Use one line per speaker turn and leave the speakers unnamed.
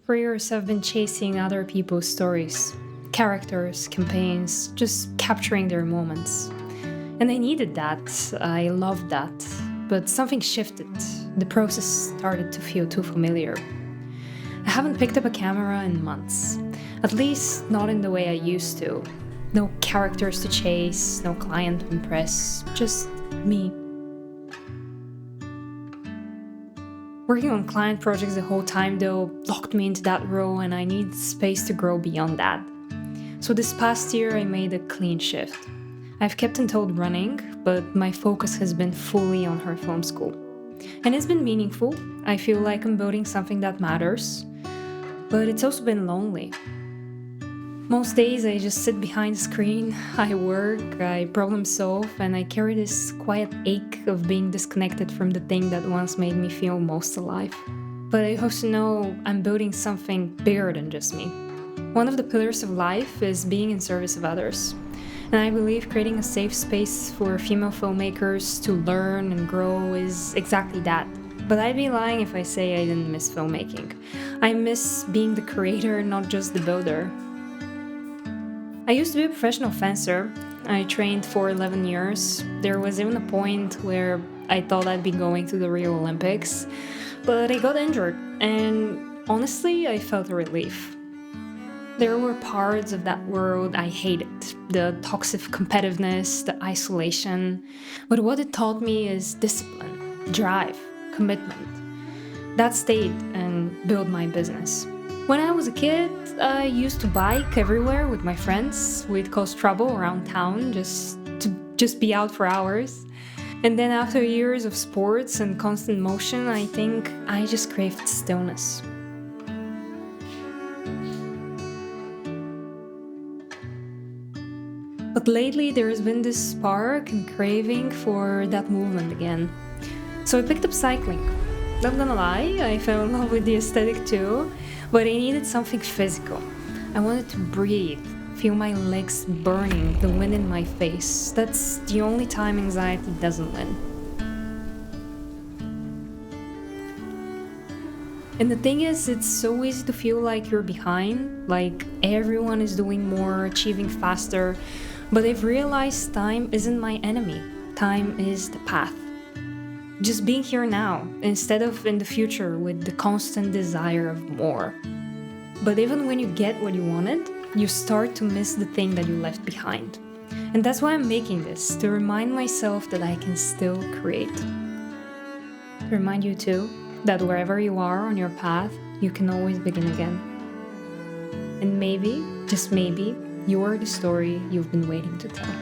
For years, I've been chasing other people's stories, characters, campaigns, just capturing their moments. And I needed that, I loved that. But something shifted. The process started to feel too familiar. I haven't picked up a camera in months. At least not in the way I used to. No characters to chase, no client to impress, just me. Working on client projects the whole time, though, locked me into that role, and I need space to grow beyond that. So this past year, I made a clean shift. I've kept Untold running, but my focus has been fully on her film school. And it's been meaningful. I feel like I'm building something that matters, but it's also been lonely. Most days I just sit behind the screen, I work, I problem solve, and I carry this quiet ache of being disconnected from the thing that once made me feel most alive. But I also know I'm building something bigger than just me. One of the pillars of life is being in service of others. And I believe creating a safe space for female filmmakers to learn and grow is exactly that. But I'd be lying if I say I didn't miss filmmaking. I miss being the creator, not just the builder. I used to be a professional fencer. I trained for 11 years. There was even a point where I thought I'd be going to the Rio Olympics, but I got injured, and honestly, I felt a relief. There were parts of that world I hated, the toxic competitiveness, the isolation, but what it taught me is discipline, drive, commitment. That stayed and built my business. When I was a kid, I used to bike everywhere with my friends. We'd cause trouble around town just be out for hours. And then after years of sports and constant motion, I think I just craved stillness. But lately there has been this spark and craving for that movement again. So I picked up cycling. Not gonna lie, I fell in love with the aesthetic too, but I needed something physical. I wanted to breathe, feel my legs burning, the wind in my face. That's the only time anxiety doesn't win. And the thing is, it's so easy to feel like you're behind, like everyone is doing more, achieving faster, but I've realized time isn't my enemy. Time is the path. Just being here now, instead of in the future with the constant desire of more. But even when you get what you wanted, you start to miss the thing that you left behind. And that's why I'm making this, to remind myself that I can still create. To remind you too, that wherever you are on your path, you can always begin again. And maybe, just maybe, you're the story you've been waiting to tell.